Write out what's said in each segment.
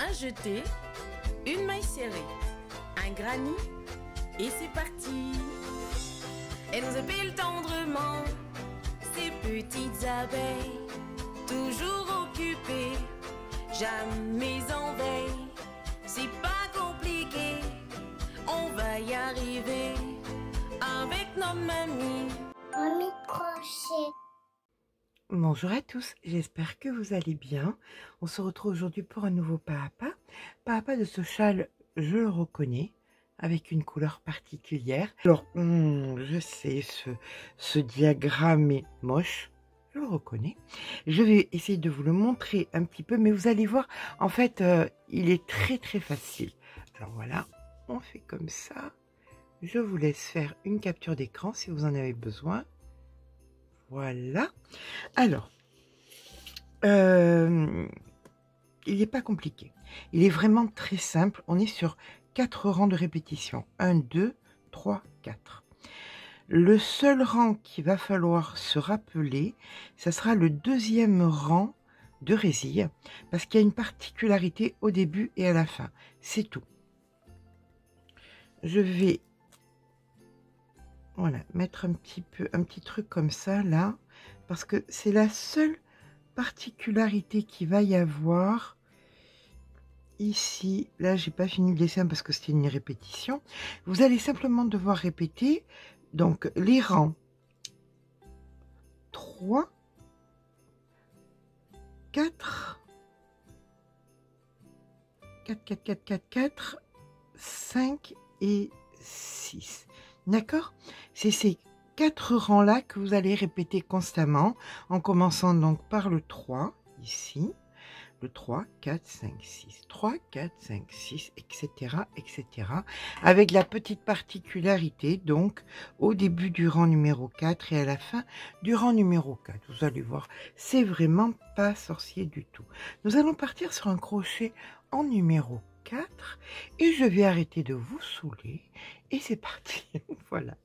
Un jeté, une maille serrée, un granit, et c'est parti. Elle nous épile tendrement, ces petites abeilles, toujours occupées, jamais en veille. C'est pas compliqué, on va y arriver, avec nos mamies. Mamie crochet. Bonjour à tous, j'espère que vous allez bien. On se retrouve aujourd'hui pour un nouveau pas à pas. Pas à pas de ce châle, je le reconnais, avec une couleur particulière. Alors, je sais, ce diagramme est moche, je le reconnais. Je vais essayer de vous le montrer un petit peu, mais vous allez voir, en fait, il est très très facile. Alors voilà, on fait comme ça. Je vous laisse faire une capture d'écran si vous en avez besoin. Voilà. Alors, il n'est pas compliqué. Il est vraiment très simple. On est sur 4 rangs de répétition. 1, 2, 3, 4. Le seul rang qu'il va falloir se rappeler, ça sera le deuxième rang de résille, parce qu'il y a une particularité au début et à la fin. C'est tout. Je vais mettre un petit truc comme ça, là, parce que c'est la seule particularité qu'il va y avoir ici. Là, j'ai pas fini le dessin parce que c'était une répétition. Vous allez simplement devoir répéter donc les rangs 3, 4, 5 et 6. D'accord? C'est ces 4 rangs-là que vous allez répéter constamment, en commençant donc par le 3, ici, le 3, 4, 5, 6, 3, 4, 5, 6, etc., etc., avec la petite particularité, donc, au début du rang numéro 4 et à la fin du rang numéro 4. Vous allez voir, c'est vraiment pas sorcier du tout. Nous allons partir sur un crochet en numéro 4 et je vais arrêter de vous saouler et c'est parti. Voilà,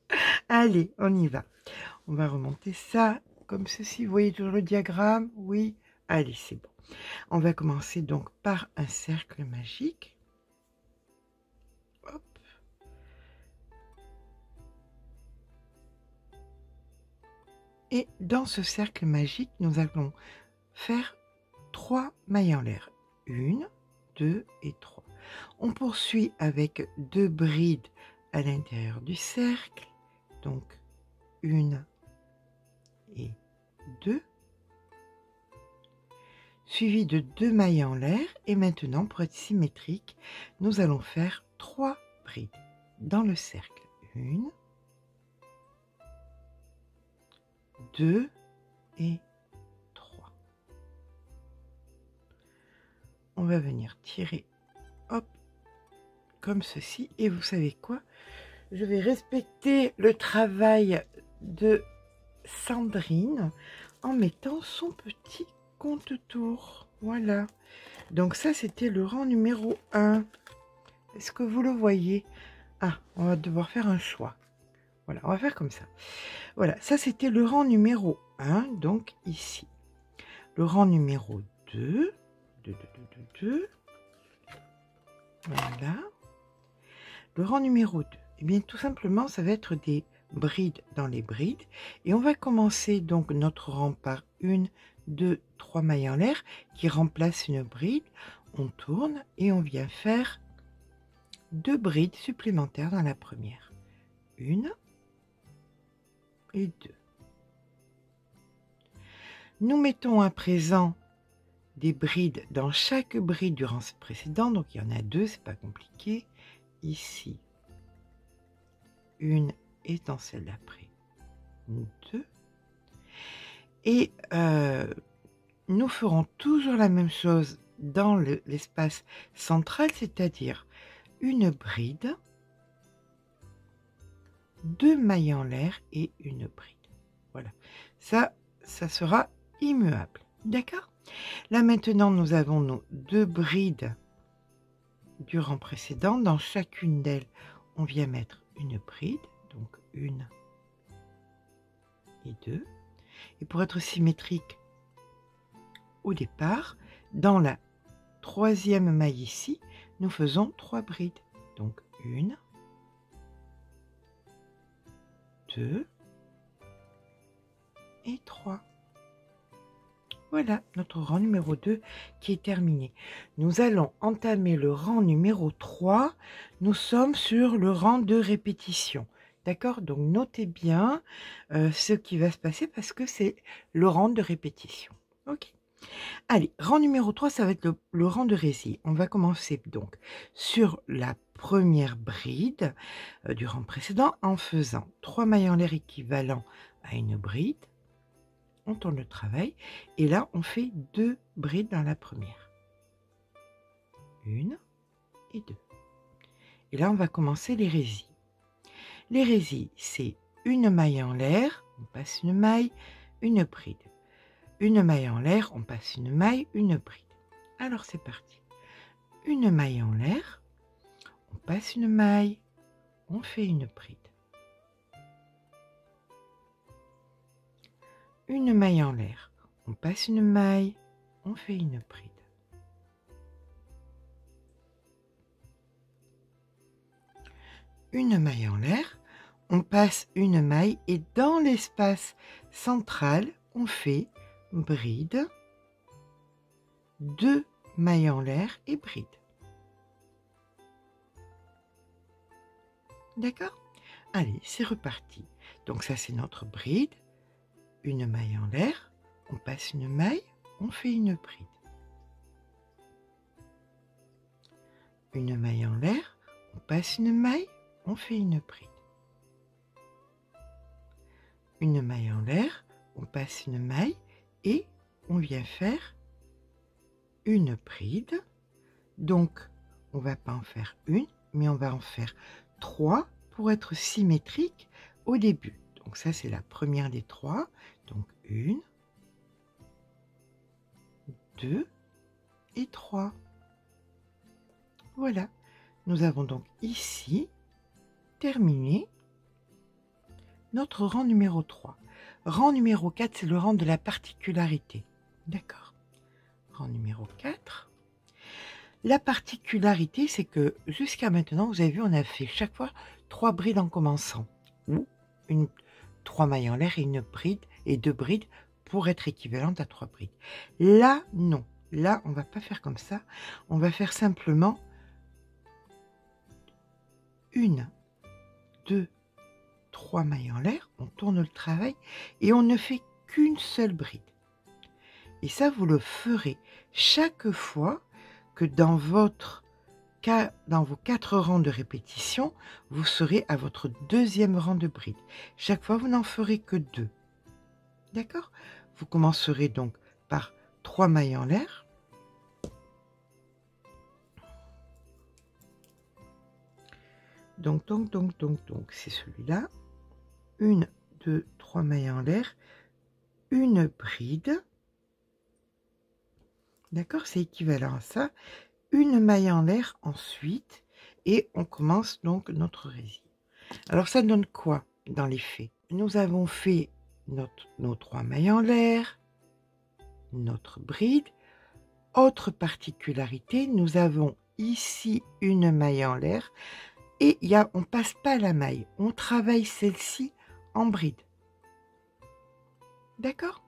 allez, on y va. On va remonter ça comme ceci. Vous voyez toujours le diagramme? Oui, allez, c'est bon. On va commencer donc par un cercle magique. Hop. Et dans ce cercle magique, nous allons faire 3 mailles en l'air. 1, 2 et 3. On poursuit avec 2 brides à l'intérieur du cercle. Donc 1 et 2. Suivi de 2 mailles en l'air. Et maintenant, pour être symétrique, nous allons faire 3 brides dans le cercle. 1, 2 et 3. On va venir tirer, hop, comme ceci. Et vous savez quoi? Je vais respecter le travail de Sandrine en mettant son petit compte-tour. Voilà. Donc ça, c'était le rang numéro 1. Est-ce que vous le voyez? Ah, on va devoir faire un choix. Voilà, on va faire comme ça. Voilà, ça c'était le rang numéro 1, donc ici. Le rang numéro 2. 2. Voilà. Le rang numéro 2. Eh bien, tout simplement, ça va être des brides dans les brides. Et on va commencer donc notre rang par 1, 2, 3 mailles en l'air qui remplacent une bride. On tourne et on vient faire 2 brides supplémentaires dans la première. 1 et 2. Nous mettons à présent des brides dans chaque bride du rang précédent. Donc, il y en a 2, c'est pas compliqué. Ici, 1 et dans celle d'après, 2. Et nous ferons toujours la même chose dans l'espace central, c'est-à-dire une bride, 2 mailles en l'air et une bride. Voilà, ça sera immuable. D'accord? Là maintenant, nous avons nos 2 brides du rang précédent. Dans chacune d'elles, on vient mettre une bride, donc 1 et 2. Et pour être symétrique au départ, dans la troisième maille ici, nous faisons 3 brides. Donc 1, 2 et 3. Voilà notre rang numéro 2 qui est terminé. Nous allons entamer le rang numéro 3. Nous sommes sur le rang de répétition. D'accord? Donc notez bien ce qui va se passer parce que c'est le rang de répétition. Ok. Allez, rang numéro 3, ça va être le rang de résille. On va commencer donc sur la première bride du rang précédent en faisant 3 mailles en l'air équivalents à une bride. On tourne le travail et là on fait 2 brides dans la première. 1 et 2. Et là on va commencer les résilles. Les résilles, c'est une maille en l'air, on passe une maille, une bride. Une maille en l'air, on passe une maille, une bride. Alors c'est parti. Une maille en l'air, on passe une maille, on fait une bride. Une maille en l'air, on passe une maille, on fait une bride. Une maille en l'air, on passe une maille et dans l'espace central, on fait bride, 2 mailles en l'air et bride. D'accord? Allez, c'est reparti. Donc ça, c'est notre bride. Une maille en l'air, on passe une maille, on fait une bride. Une maille en l'air, on passe une maille, on fait une bride. Une maille en l'air, on passe une maille et on vient faire une bride. Donc, on ne va pas en faire une, mais on va en faire 3 pour être symétrique au début. Donc ça, c'est la première des 3. Donc 1, 2 et 3. Voilà. Nous avons donc ici terminé notre rang numéro 3. Rang numéro 4, c'est le rang de la particularité. D'accord. Rang numéro 4. La particularité, c'est que jusqu'à maintenant, vous avez vu, on a fait chaque fois 3 brides en commençant. Ou 3 mailles en l'air et une bride et 2 brides pour être équivalentes à 3 brides. Là, non. Là, on ne va pas faire comme ça. On va faire simplement 1, 2, 3 mailles en l'air. On tourne le travail et on ne fait qu'une seule bride. Et ça, vous le ferez chaque fois que dans vos 4 rangs de répétition, vous serez à votre deuxième rang de bride. Chaque fois, vous n'en ferez que 2. D'accord? Vous commencerez donc par 3 mailles en l'air. Donc, c'est celui-là. 1, 2, 3 mailles en l'air. Une bride. D'accord? C'est équivalent à ça. Une maille en l'air ensuite. Et on commence donc notre résille. Alors, ça donne quoi dans les faits? Nous avons fait nos 3 mailles en l'air, notre bride. Autre particularité, nous avons ici une maille en l'air et on ne passe pas la maille, on travaille celle-ci en bride. D'accord?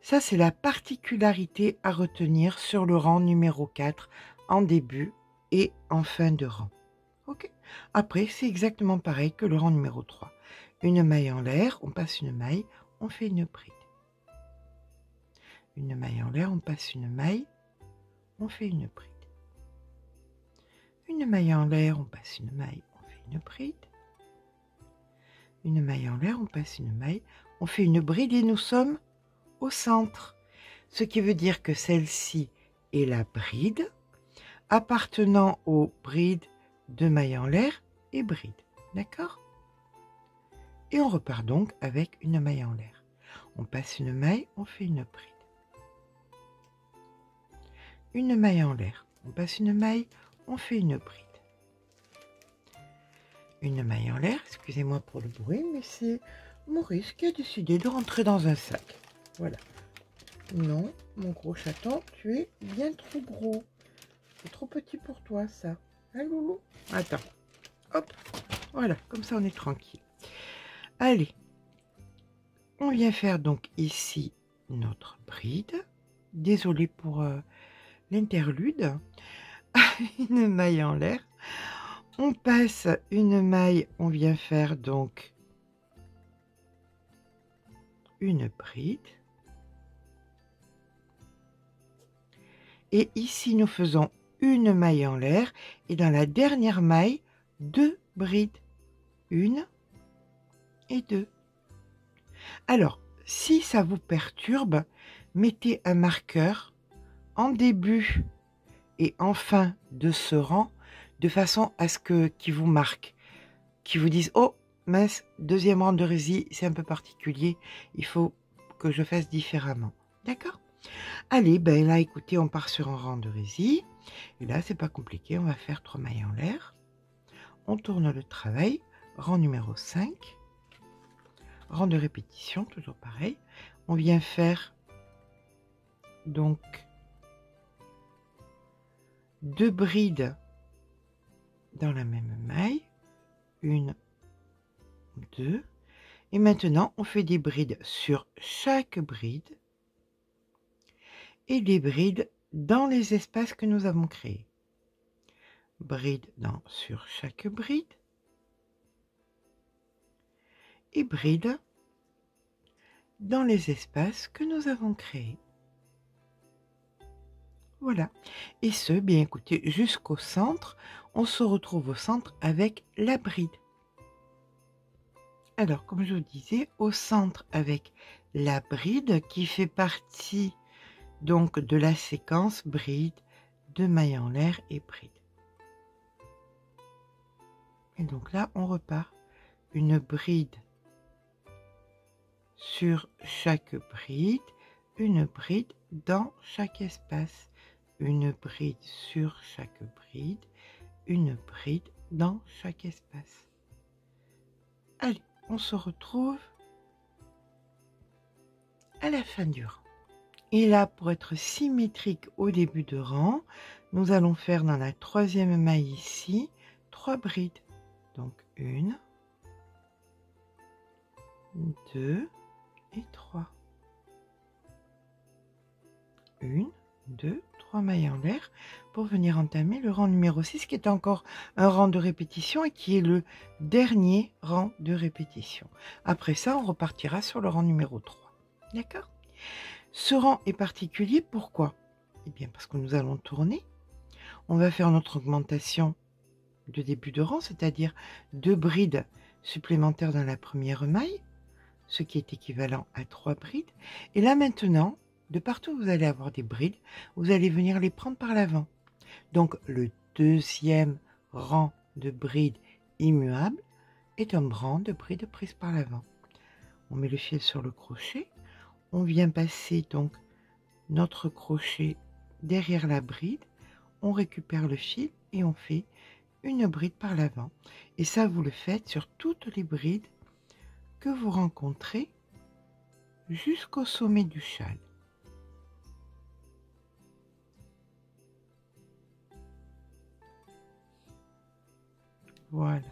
Ça, c'est la particularité à retenir sur le rang numéro 4 en début et en fin de rang. Ok. Après, c'est exactement pareil que le rang numéro 3. Une maille en l'air, on passe une maille, on fait une bride. Une maille en l'air, on passe une maille, on fait une bride. Une maille en l'air, on passe une maille, on fait une bride. Une maille en l'air, on passe une maille, on fait une bride et nous sommes au centre. Ce qui veut dire que celle-ci est la bride appartenant aux brides de maille en l'air et bride. D'accord? Et on repart donc avec une maille en l'air. On passe une maille, on fait une bride. Une maille en l'air, on passe une maille, on fait une bride. Une maille en l'air, excusez-moi pour le bruit, mais c'est Maurice qui a décidé de rentrer dans un sac. Voilà. Non, mon gros chaton, tu es bien trop gros. C'est trop petit pour toi, ça. Hein, loulou? Attends. Hop. Voilà, comme ça, on est tranquille. Allez. On vient faire donc ici notre bride. Désolée pour l'interlude. Une maille en l'air. On passe une maille, on vient faire donc une bride. Et ici, nous faisons une maille en l'air. Et dans la dernière maille, 2 brides. 1 et 2. Alors, si ça vous perturbe, mettez un marqueur en début et en fin de ce rang, de façon à ce que qui vous marque, qui vous dise « Oh, mince, deuxième rang de rési, c'est un peu particulier, il faut que je fasse différemment. » D'accord? Allez, ben là, écoutez, on part sur un rang de rési. Et là, c'est pas compliqué, on va faire 3 mailles en l'air. On tourne le travail, rang numéro 5. Rang de répétition, toujours pareil. On vient faire donc 2 brides dans la même maille. 1, 2. Et maintenant, on fait des brides sur chaque bride et des brides dans les espaces que nous avons créés. Bride sur chaque bride et bride dans les espaces que nous avons créés. Voilà. Et ce, bien écoutez, jusqu'au centre, on se retrouve au centre avec la bride. Alors, comme je vous disais, au centre avec la bride qui fait partie donc de la séquence bride, 2 mailles en l'air et bride. Et donc là, on repart. Une bride sur chaque bride, une bride dans chaque espace, une bride sur chaque bride, une bride dans chaque espace. Allez, on se retrouve à la fin du rang. Et là, pour être symétrique au début de rang, nous allons faire dans la 3e maille ici 3 brides. Donc 1, 2 et 3. 1, 2, 3 mailles en l'air pour venir entamer le rang numéro 6 qui est encore un rang de répétition et qui est le dernier rang de répétition. Après ça, on repartira sur le rang numéro 3. D'accord? Ce rang est particulier, pourquoi? Eh bien parce que nous allons tourner. On va faire notre augmentation de début de rang, c'est-à-dire 2 brides supplémentaires dans la première maille, ce qui est équivalent à 3 brides. Et là maintenant, de partout où vous allez avoir des brides, vous allez venir les prendre par l'avant. Donc le 2e rang de brides immuable est un rang de brides prises par l'avant. On met le fil sur le crochet, on vient passer donc notre crochet derrière la bride, on récupère le fil et on fait une bride par l'avant. Et ça, vous le faites sur toutes les brides que vous rencontrez jusqu'au sommet du châle. Voilà.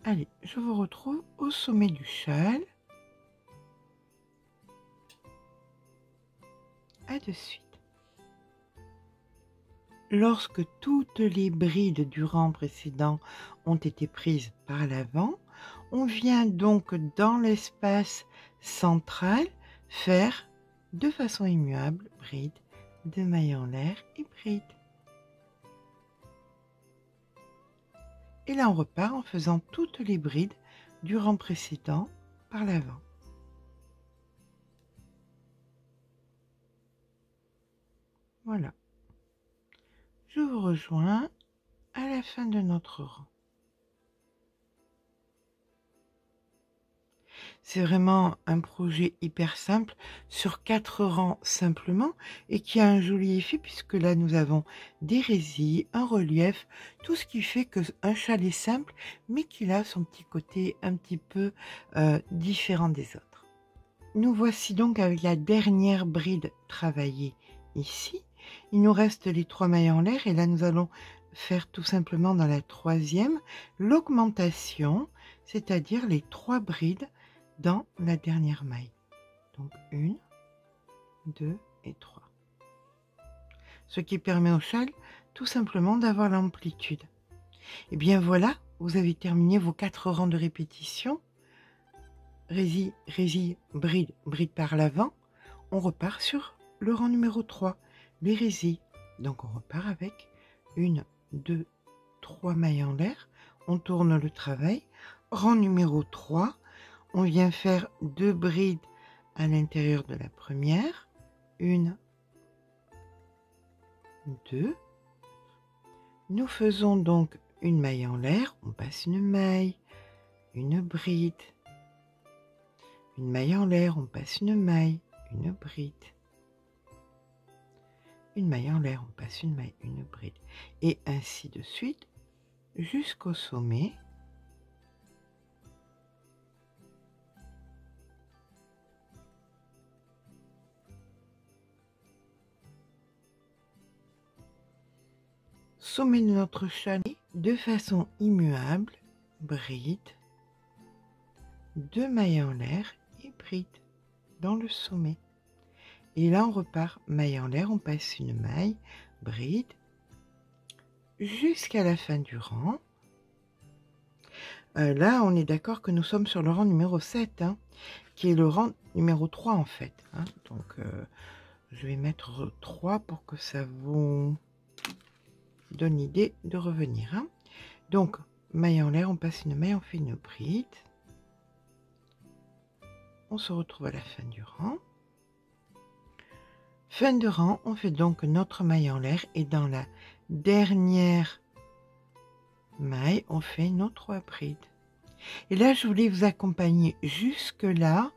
Allez, je vous retrouve au sommet du châle. À de suite. Lorsque toutes les brides du rang précédent ont été prises par l'avant, on vient donc dans l'espace central faire de façon immuable bride, 2 mailles en l'air et bride. Et là on repart en faisant toutes les brides du rang précédent par l'avant. Voilà. Je vous rejoins à la fin de notre rang. C'est vraiment un projet hyper simple sur 4 rangs simplement et qui a un joli effet puisque là nous avons des résis, un relief, tout ce qui fait qu'un châle est simple mais qu'il a son petit côté un petit peu différent des autres. nous voici donc avec la dernière bride travaillée ici. Il nous reste les 3 mailles en l'air et là nous allons faire tout simplement dans la troisième l'augmentation, c'est-à-dire les 3 brides dans la dernière maille. Donc 1, 2 et 3. Ce qui permet au châle tout simplement d'avoir l'amplitude. Et bien voilà, vous avez terminé vos 4 rangs de répétition. Résille, résille, bride, bride par l'avant. On repart sur le rang numéro 3, les résilles. Donc on repart avec 1, 2, 3 mailles en l'air. On tourne le travail. Rang numéro 3, on vient faire 2 brides à l'intérieur de la première. 1, 2. Nous faisons donc une maille en l'air. On passe une maille, une bride. Une maille en l'air, on passe une maille, une bride. Une maille en l'air, on passe une maille, une bride. Et ainsi de suite jusqu'au sommet. Sommet de notre chalet de façon immuable, bride, 2 mailles en l'air et bride dans le sommet. Et là on repart maille en l'air, on passe une maille, bride jusqu'à la fin du rang. Là on est d'accord que nous sommes sur le rang numéro 7, hein, qui est le rang numéro 3 en fait, hein. Donc je vais mettre 3 pour que ça vous donne l'idée de revenir, hein. Donc maille en l'air, on passe une maille, on fait une bride. On se retrouve à la fin du rang. Fin de rang, on fait donc notre maille en l'air et dans la dernière maille, on fait nos 3 brides. Et là, je voulais vous accompagner jusque là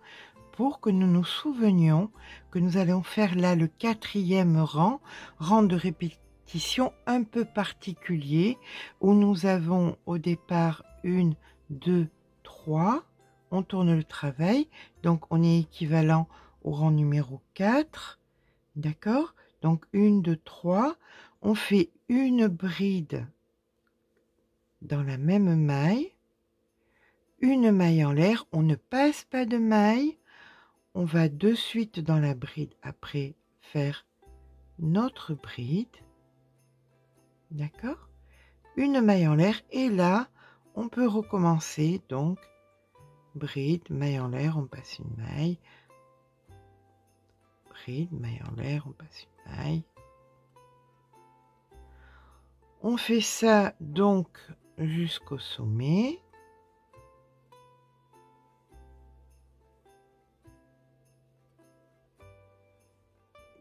pour que nous nous souvenions que nous allons faire là le 4e rang, rang de répétition un peu particulier où nous avons au départ 1, 2, 3. On tourne le travail, donc on est équivalent au rang numéro 4, d'accord? Donc 1, 2, 3, on fait une bride dans la même maille, une maille en l'air, on ne passe pas de maille, on va de suite dans la bride après faire notre bride, d'accord? Une maille en l'air et là, on peut recommencer donc bride, maille en l'air, on passe une maille, bride, maille en l'air, on passe une maille. On fait ça donc jusqu'au sommet.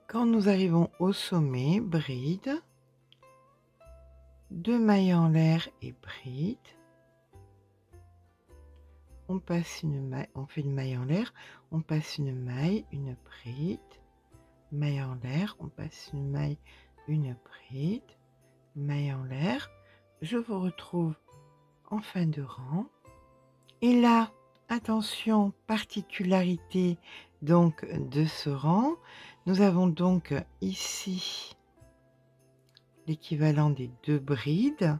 Quand nous arrivons au sommet, bride, 2 mailles en l'air et bride. On passe une maille, on fait une maille en l'air, on passe une maille, une bride, maille en l'air, on passe une maille, une bride, maille en l'air. Je vous retrouve en fin de rang. Et là, attention, particularité donc de ce rang, nous avons donc ici l'équivalent des 2 brides.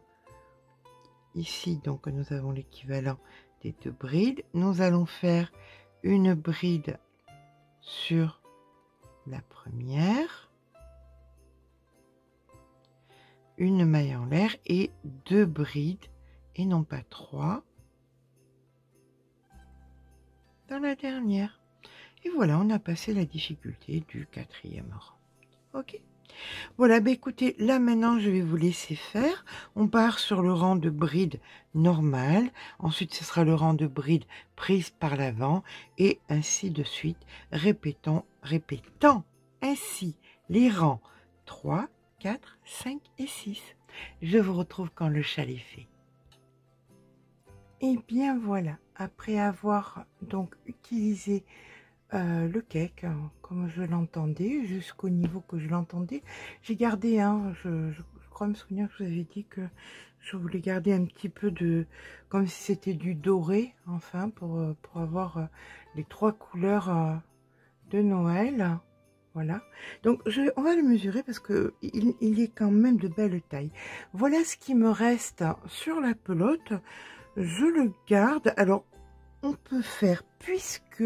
Ici donc nous avons l'équivalent des 2 brides. Nous allons faire une bride sur la première, une maille en l'air et 2 brides et non pas 3 dans la dernière. Et voilà, on a passé la difficulté du 4e rang. Ok, voilà, bah écoutez, là maintenant je vais vous laisser faire. On part sur le rang de bride normal, ensuite ce sera le rang de bride prise par l'avant et ainsi de suite, répétant ainsi les rangs 3, 4, 5 et 6. Je vous retrouve quand le châle est fait. Et bien voilà, après avoir donc utilisé le cake, comme je l'entendais, jusqu'au niveau que je l'entendais. J'ai gardé, je crois me souvenir que je vous avais dit que je voulais garder un petit peu de, comme si c'était du doré, enfin, pour avoir les 3 couleurs de Noël. Voilà. Donc, on va le mesurer parce que il est quand même de belle taille. Voilà ce qui me reste sur la pelote. Je le garde. Alors, on peut faire, puisque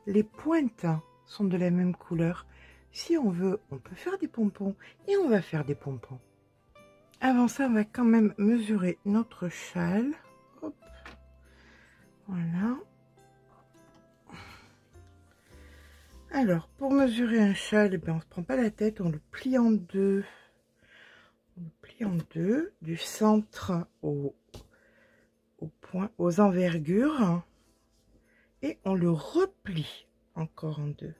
les pointes sont de la même couleur, si on veut, on peut faire des pompons. Et on va faire des pompons. Avant ça, on va quand même mesurer notre châle. Hop. Voilà. Alors, pour mesurer un châle, eh bien, on ne se prend pas la tête, on le plie en deux. On le plie en deux, du centre au point, aux envergures. Et on le replie encore en deux.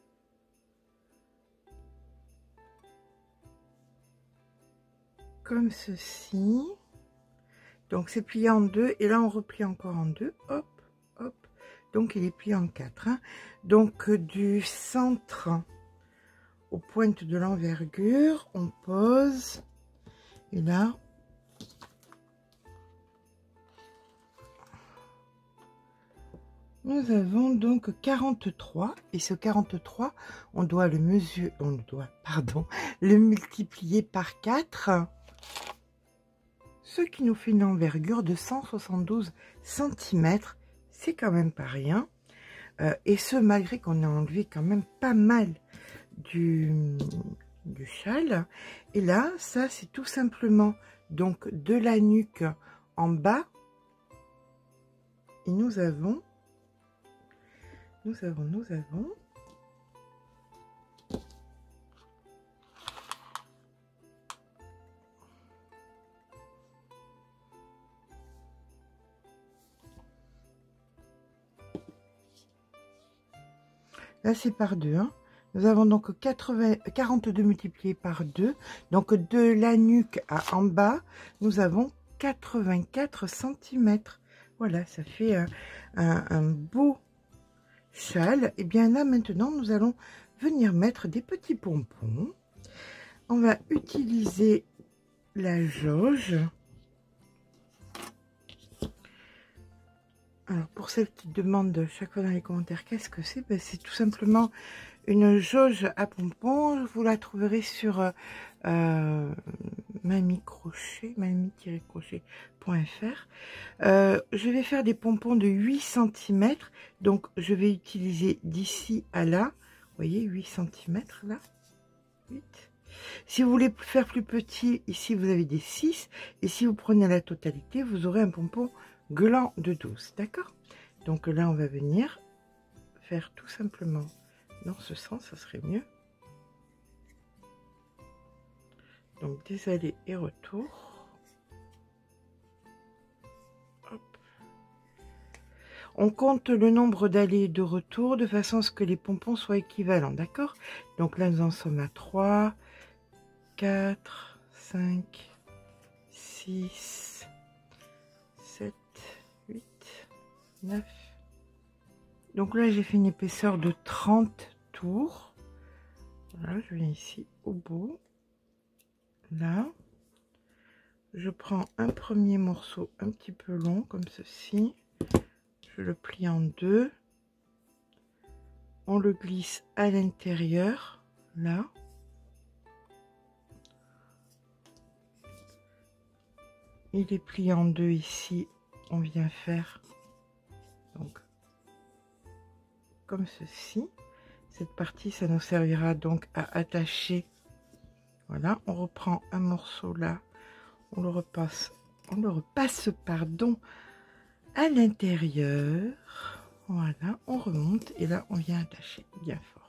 Comme ceci. Donc, c'est plié en deux. Et là, on replie encore en deux. Hop, hop. Donc, il est plié en quatre. Hein. Donc, du centre aux pointes de l'envergure, on pose. Et là, nous avons donc 43. Et ce 43, on doit le mesurer, le multiplier par 4. Ce qui nous fait une envergure de 172 cm. C'est quand même pas rien. Et ce, malgré qu'on a enlevé quand même pas mal du châle. Et là, ça, c'est tout simplement donc de la nuque en bas. Et nous avons. Là, c'est par 2. Hein. Nous avons donc 42 multiplié par 2. Donc, de la nuque à en bas, nous avons 84 cm. Voilà, ça fait un beau châle. Et bien là, maintenant, nous allons venir mettre des petits pompons. On va utiliser la jauge. Alors, pour celles qui demandent chaque fois dans les commentaires qu'est-ce que c'est, ben, c'est tout simplement une jauge à pompons. Vous la trouverez sur mamie-crochet.fr. Je vais faire des pompons de 8 cm. Donc, je vais utiliser d'ici à là. Vous voyez, 8 cm là. 8. Si vous voulez faire plus petit, ici, vous avez des 6. Et si vous prenez la totalité, vous aurez un pompon gland de 12, d'accord? Donc là, on va venir faire tout simplement dans ce sens, ça serait mieux. Donc des allers et retours. Hop. On compte le nombre d'allers et de retours de façon à ce que les pompons soient équivalents, d'accord? Donc là, nous en sommes à 3, 4, 5, 6, 7, 8, 9. Donc là, j'ai fait une épaisseur de 30 tours. Voilà, je viens ici au bout. Là, je prends un premier morceau un petit peu long, comme ceci. Je le plie en deux. On le glisse à l'intérieur, là. Il est plié en deux ici. On vient faire donc comme ceci. Cette partie, ça nous servira donc à attacher. Voilà, on reprend un morceau là, on le repasse pardon, à l'intérieur. Voilà, on remonte et là on vient attacher bien fort.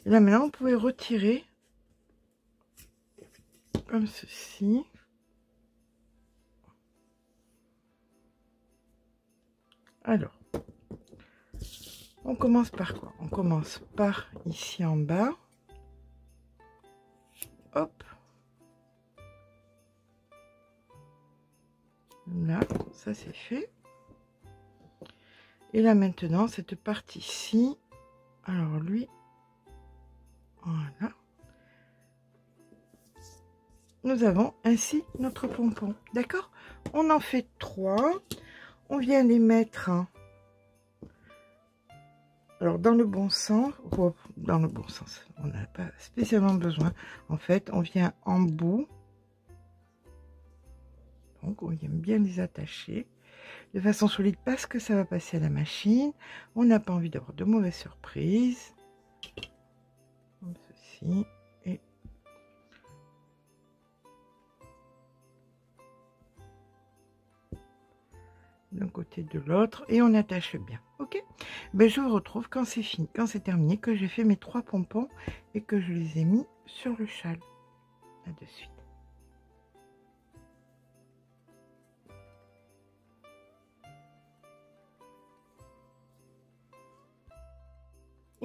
Et là maintenant, vous pouvez retirer comme ceci. Alors, on commence par quoi? On commence par ici en bas. Hop. Là, ça c'est fait. Et là maintenant, cette partie-ci, alors lui, voilà. Nous avons ainsi notre pompon, d'accord? On en fait 3. On vient les mettre, alors dans le bon sens, dans le bon sens, on n'a pas spécialement besoin. En fait, on vient en bout. Donc, on vient bien les attacher de façon solide parce que ça va passer à la machine. On n'a pas envie d'avoir de mauvaises surprises. Comme ceci. Et d'un côté de l'autre. Et on attache bien. Ok? Ben, je vous retrouve quand c'est fini, quand c'est terminé, que j'ai fait mes 3 pompons et que je les ai mis sur le châle. Là de suite.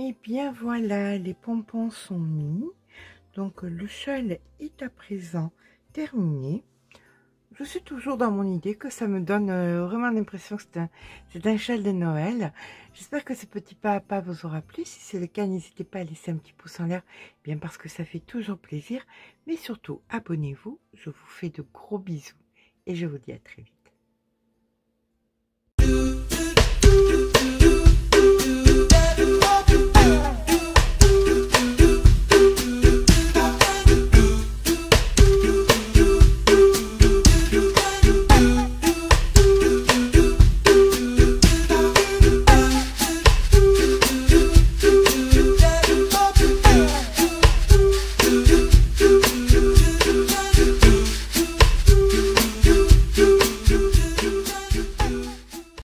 Et bien voilà, les pompons sont mis. Donc le châle est à présent terminé. Je suis toujours dans mon idée que ça me donne vraiment l'impression que c'est un châle de Noël. J'espère que ce petit pas à pas vous aura plu. Si c'est le cas, n'hésitez pas à laisser un petit pouce en l'air, bien parce que ça fait toujours plaisir. Mais surtout, abonnez-vous. Je vous fais de gros bisous et je vous dis à très vite.